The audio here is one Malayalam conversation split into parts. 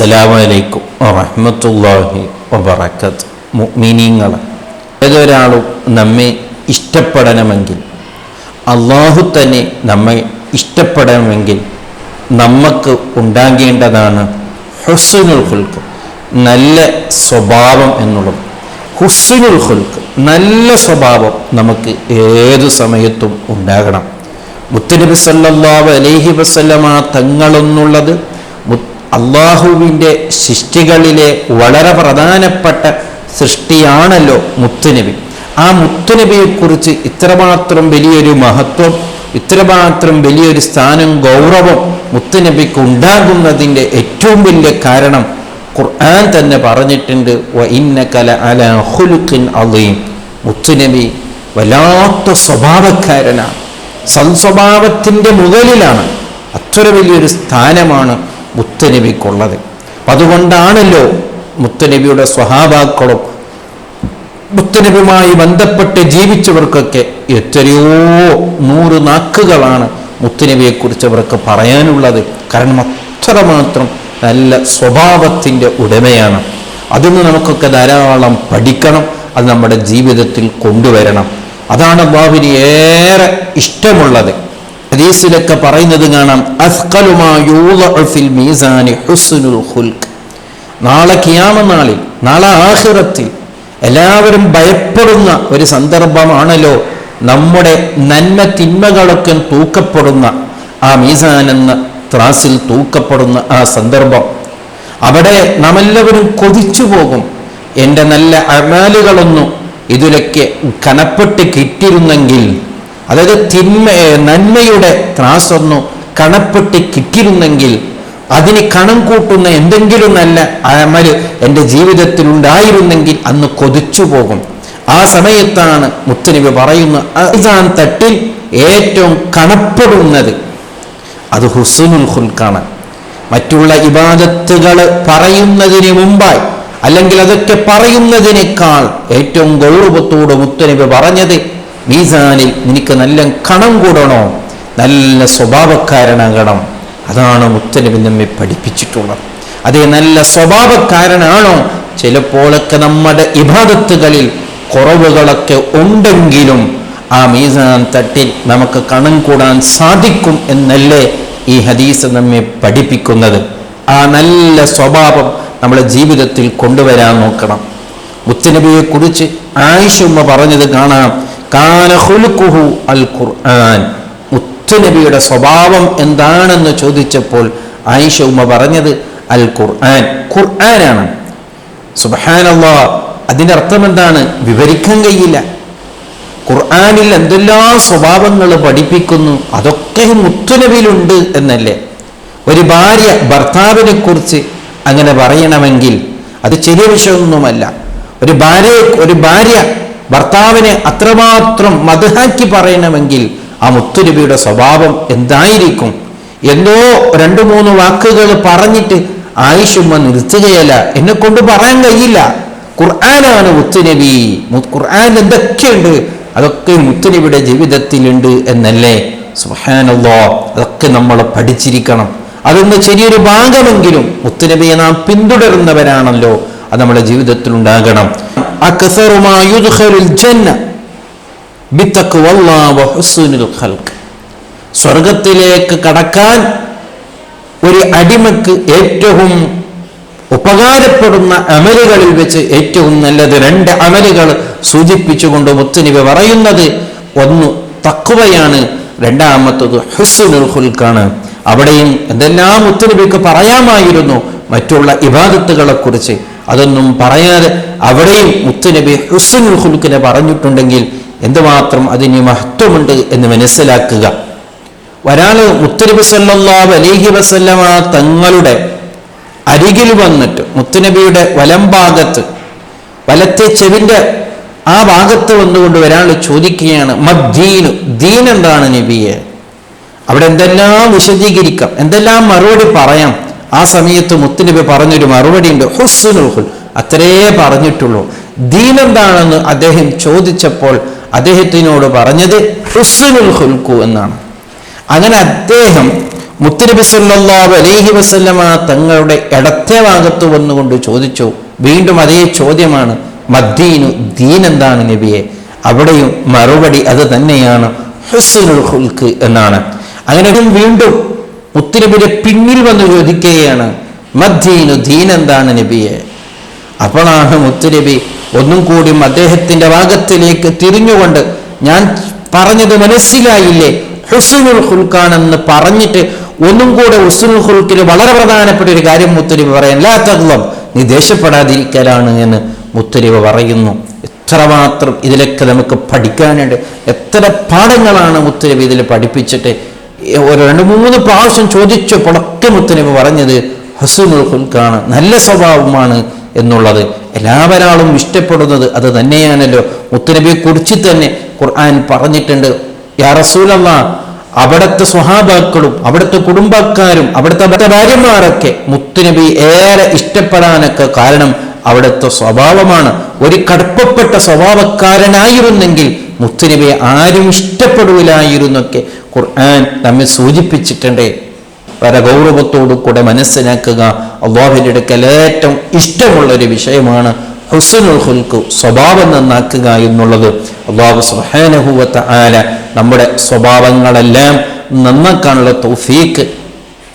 അസ്സലാമു അലൈക്കും വറഹ്മത്തുള്ളാഹി വബറകാതുഹു. മുഅ്മിനീങ്ങളെ, ഏതൊരാളും നമ്മെ ഇഷ്ടപ്പെടണമെങ്കിൽ, അള്ളാഹു തന്നെ നമ്മെ ഇഷ്ടപ്പെടണമെങ്കിൽ നമുക്ക് ഉണ്ടാകേണ്ടതാണ് ഹുസ്നുൽ ഖുൽഖ്, നല്ല സ്വഭാവം എന്നുള്ളത്. ഹുസ്നുൽ ഖുൽഖ്, നല്ല സ്വഭാവം നമുക്ക് ഏതു സമയത്തും ഉണ്ടാകണം. മുത്തുനബി സല്ലല്ലാഹു അലൈഹി വസല്ലമ തങ്ങളെന്നുള്ളത് അള്ളാഹുവിൻ്റെ സൃഷ്ടികളിലെ വളരെ പ്രധാനപ്പെട്ട സൃഷ്ടിയാണല്ലോ മുത്തുനബി. ആ മുത്തുനബിയെക്കുറിച്ച് ഇത്രമാത്രം വലിയൊരു മഹത്വം, ഇത്രമാത്രം വലിയൊരു സ്ഥാനം, ഗൗരവം മുത്തുനബിക്ക് ഉണ്ടാകുന്നതിൻ്റെ ഏറ്റവും വലിയ കാരണം ഖുർആൻ തന്നെ പറഞ്ഞിട്ടുണ്ട്. വഇന്നക ലഅലാ ഖുലുഖിൻ അളീം. മുത്തുനബി വല്ലാത്ത സ്വഭാവക്കാരനാണ്, സൽസ്വഭാവത്തിൻ്റെ മുകളിലാണ്. അത്ര വലിയൊരു സ്ഥാനമാണ് മുത്തുനബിക്കുള്ളത്. അതുകൊണ്ടാണല്ലോ മുത്തുനബിയുടെ സ്വഹാബാക്കളും മുത്തുനബിയുമായി ബന്ധപ്പെട്ട് ജീവിച്ചവർക്കൊക്കെ എത്രയോ 100 നാക്കുകളാണ് മുത്തുനബിയെക്കുറിച്ച് അവർക്ക് പറയാനുള്ളത്. കാരണം അത്രമാത്രം നല്ല സ്വഭാവത്തിൻ്റെ ഉടമയാണ്. അതിന് നമുക്കൊക്കെ ധാരാളം പഠിക്കണം, അത് നമ്മുടെ ജീവിതത്തിൽ കൊണ്ടുവരണം. അതാണ് അല്ലാഹുവിന് ഏറെ ഇഷ്ടമുള്ളത്. ഹദീസിലൊക്കെ പറയുന്നത് കാണാം, അസ്ഖലു മാ യൂളഉ ഫിൽ മീസാനി ഹുസ്നുൽ ഖുൽഖ്. നാളെ ഖിയാമത്ത് നാളിൽ, നാളെ ആഖിറത്തിൽ എല്ലാവരും ഭയപ്പെടുന്ന ഒരു സന്ദർഭമാണല്ലോ നമ്മുടെ നന്മ തിന്മകളൊക്കെ തൂക്കപ്പെടുന്ന ആ മീസാൻ എന്ന ത്രാസിൽ തൂക്കപ്പെടുന്ന ആ സന്ദർഭം. അവിടെ നാം എല്ലാവരും കൊതിച്ചു പോകും, എൻ്റെ നല്ല അമലുകളൊന്നും ഇതിലൊക്കെ കനപ്പെട്ട് കിട്ടിയിരുന്നെങ്കിൽ, അതായത് നന്മയുടെ ത്രാസൊന്നു കണപ്പെട്ട് കിട്ടിയിരുന്നെങ്കിൽ, അതിന് കണം കൂട്ടുന്ന എന്തെങ്കിലും നല്ല അമല് എൻ്റെ ജീവിതത്തിൽ ഉണ്ടായിരുന്നെങ്കിൽ അന്ന് കൊതിച്ചു പോകും. ആ സമയത്താണ് മുത്തുനബി പറയുന്ന മീസാൻ തട്ടിൽ ഏറ്റവും കണപ്പെടുന്നത് അത് ഹുസ്നുൽ ഖുൽഖാണ്. മറ്റുള്ള ഇബാദത്തുകൾ പറയുന്നതിന് മുമ്പായി, അല്ലെങ്കിൽ അതൊക്കെ പറയുന്നതിനേക്കാൾ ഏറ്റവും ഗൗരവത്തോട് മുത്തുനബി പറഞ്ഞത്, മീസാനിൽ നിനക്ക് നല്ല കണം കൂടണോ, നല്ല സ്വഭാവക്കാരനാകണം. അതാണ് മുത്തുനബി നമ്മെ പഠിപ്പിച്ചിട്ടുള്ളത്. അതേ നല്ല സ്വഭാവക്കാരനാണോ, ചിലപ്പോഴൊക്കെ നമ്മുടെ ഇബാദത്തുകളിൽ കുറവുകളൊക്കെ ഉണ്ടെങ്കിലും ആ മീസാൻ തട്ടിൽ നമുക്ക് കണം കൂടാൻ സാധിക്കും എന്നല്ലേ ഈ ഹദീസ് നമ്മെ പഠിപ്പിക്കുന്നത്. ആ നല്ല സ്വഭാവം നമ്മുടെ ജീവിതത്തിൽ കൊണ്ടുവരാൻ നോക്കണം. മുത്തുനബിയെ കുറിച്ച് ആയിഷ ഉമ്മ പറഞ്ഞത് കാണാം, കാന ഖുലുഖുഹു അൽ ഖുർആൻ. മുത്തുനബിയുടെ സ്വഭാവം എന്താണെന്ന് ചോദിച്ചപ്പോൾ ആയിഷ ഉമ്മ പറഞ്ഞത് അൽ ഖുർആൻ, ഖുർആനാണ്. സുബ്ഹാനല്ലാഹ്, അതിൻ്റെ അർത്ഥം എന്താണ് വിവരിക്കാൻ കഴിയില്ല. ഖുർആനിൽ എന്തെല്ലാം സ്വഭാവങ്ങൾ പഠിപ്പിക്കുന്നു, അതൊക്കെ മുത്തുനബിയിലുണ്ട് എന്നല്ലേ. ഒരു ഭാര്യ ഭർത്താവിനെ കുറിച്ച് അങ്ങനെ പറയണമെങ്കിൽ അത് ചെറിയ വിഷയമൊന്നുമല്ല. ഒരു ഭാര്യ ഭർത്താവിനെ അത്രമാത്രം മദ്ഹാക്കി പറയണമെങ്കിൽ ആ മുത്തുനബിയുടെ സ്വഭാവം എന്തായിരിക്കും? എന്തോ 2-3 വാക്കുകൾ പറഞ്ഞിട്ട് ആയിഷുമ്മ നിർത്തുകയല്ല, എന്നെ കൊണ്ട് പറയാൻ കഴിയില്ല. ഖുർആനാണ് മുത്തുനബി, ഖുർആൻ എന്തൊക്കെയുണ്ട് അതൊക്കെ മുത്തുനബിയുടെ ജീവിതത്തിലുണ്ട് എന്നല്ലേ. സുബ്ഹാനല്ലാഹ്, അതൊക്കെ നമ്മൾ പഠിച്ചിരിക്കണം. അതൊന്ന് ചെറിയൊരു ഭാഗമെങ്കിലും മുത്തുനബിയെ നാം പിന്തുടരുന്നവരാണല്ലോ, അത് നമ്മുടെ ജീവിതത്തിൽ ഉണ്ടാകണം. അക്സറു മാ യുദ്ഖലുൽ ജന്ന ബിത്തഖ്വല്ലാഹി വഹുസ്നുൽ ഖൽഖ്. സ്വർഗത്തിലേക്ക് കടക്കാൻ ഒരു അടിമക്ക് ഏറ്റവും ഉപകാരപ്പെടുന്ന അമലുകളിൽ വെച്ച് ഏറ്റവും നല്ലത് 2 അമലുകൾ സൂചിപ്പിച്ചുകൊണ്ട് മുത്തുനബി പറയുന്നത്, ഒന്ന് തഖ്വയാണ്, രണ്ടാമത്തത് ഹുസ്നുൽ ഖുൽഖാണ്. അവിടെയും എന്തെല്ലാം മുത്തുനബിക്ക് പറയാമായിരുന്നു മറ്റുള്ള ഇബാദത്തുകളെ കുറിച്ച്, അതൊന്നും പറയാതെ അവിടെയും മുത്തുനബി ഹുസ്നുൽ ഖുൽഖിനെ പറഞ്ഞിട്ടുണ്ടെങ്കിൽ എന്തുമാത്രം അതിന് മഹത്വമുണ്ട് എന്ന് മനസ്സിലാക്കുക. ഒരാൾ മുത്തുനബി സല്ലല്ലാഹു അലൈഹി വസല്ലമ തങ്ങളുടെ അരികിൽ വന്നിട്ട് മുത്തുനബിയുടെ വലംഭാഗത്ത്, വലത്തെ ചെവിൻ്റെ ആ ഭാഗത്ത് വന്നുകൊണ്ട് ഒരാൾ ചോദിക്കുകയാണ്, മദ്ദീനു, ദീൻ എന്താണ് നബിയെ? അവിടെ എന്തെല്ലാം വിശദീകരിക്കാം, എന്തെല്ലാം മറുപടി പറയാം. ആ സമയത്ത് മുത്തുനബി പറഞ്ഞൊരു മറുപടി ഉണ്ട്, ഹുസ്നുൽ ഖുൽഖ്. അത്രേ പറഞ്ഞിട്ടുള്ളൂ. ദീൻ എന്താണെന്ന് അദ്ദേഹം ചോദിച്ചപ്പോൾ അദ്ദേഹത്തിനോട് പറഞ്ഞത് ഹുസ്നുൽ ഖുൽഖ് എന്നാണ്. അങ്ങനെ അദ്ദേഹം മുത്തുനബി സല്ലല്ലാഹു അലൈഹി വസല്ലമ തങ്ങളുടെ ഇടത്തെ ഭാഗത്ത് വന്നുകൊണ്ട് ചോദിച്ചു. വീണ്ടും അതേ ചോദ്യമാണ്, മദ്ദീനു, ദീൻ എന്താണ് നബിയെ? അവിടെയും മറുപടി അത് തന്നെയാണ്, ഹുസ്നുൽ ഖുൽഖ് എന്നാണ്. അങ്ങനെ വീണ്ടും മുത്തുനബിയുടെ പിന്നിൽ വന്ന് ചോദിക്കുകയാണ്, മദ്ദീനു, ദീൻ എന്താണ് നബിയെ? അപ്പോഴാണ് മുത്തുനബി ഒന്നും കൂടി അദ്ദേഹത്തിന്റെ ഭാഗത്തിലേക്ക് തിരിഞ്ഞുകൊണ്ട്, ഞാൻ പറഞ്ഞത് മനസ്സിലായില്ലേ, ഹുസ്നുൽ ഖുൽഖാണെന്ന് പറഞ്ഞിട്ട് ഒന്നും കൂടെ ഹുസ്നുൽ ഖുൽഖിൽ വളരെ പ്രധാനപ്പെട്ട ഒരു കാര്യം മുത്തുനബി പറയാൻ, ലാ തഗ്ളബ്, നീ ദേഷ്യപ്പെടാതിരിക്കലാണ് എന്ന് മുത്തുനബി പറയുന്നു. എത്രമാത്രം ഇതിലൊക്കെ നമുക്ക് പഠിക്കാനുണ്ട്. എത്ര പാഠങ്ങളാണ് മുത്തുനബി ഇതിൽ പഠിപ്പിച്ചിട്ട്. ഒരു 2-3 പ്രാവശ്യം ചോദിച്ചപ്പോഴൊക്കെ മുത്തുനബി പറഞ്ഞത് ഹുസ്നുൽ ഖുൽഖാണ്, നല്ല സ്വഭാവമാണ് എന്നുള്ളത്. എല്ലാവരാളും ഇഷ്ടപ്പെടുന്നത് അത് തന്നെയാണല്ലോ. മുത്തുനബിയെ കുറിച്ച് തന്നെ ഖുർആൻ പറഞ്ഞിട്ടുണ്ട്, യാ റസൂലല്ലാഹ്, അവിടുത്തെ സ്വഹാബാക്കളും അവിടുത്തെ കുടുംബക്കാരും അവിടുത്തെ ഭാര്യമാരൊക്കെ മുത്തുനബി ഏറെ ഇഷ്ടപ്പെടാനൊക്കെ കാരണം അവിടുത്തെ സ്വഭാവമാണ്. ഒരു കടുപ്പപ്പെട്ട സ്വഭാവക്കാരനായിരുന്നെങ്കിൽ മുത്തുനബിയെ ആരും ഇഷ്ടപ്പെടില്ലായിരുന്നൊക്കെ ഖുർആൻ നമ്മെ സൂചിപ്പിച്ചിട്ടുണ്ട്. വളരെ ഗൗരവത്തോടു കൂടെ മനസ്സിലാക്കുക, അല്ലാഹുവിന്റെ അടുക്കൽ ഏറ്റവും ഇഷ്ടമുള്ളൊരു വിഷയമാണ് ഹുസ്നുൽ ഖുൽഖ്, സ്വഭാവം നന്നാക്കുക എന്നുള്ളത്. അല്ലാഹു സുബ്ഹാനഹു വ തആല നമ്മുടെ സ്വഭാവങ്ങളെല്ലാം നന്നാക്കാനുള്ള തൗഫീഖ്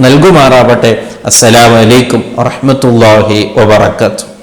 നൽകുമാറാവട്ടെ. അസ്സലാമു അലൈക്കും വറഹ്മത്തുള്ളാഹി വബറകാതുഹു.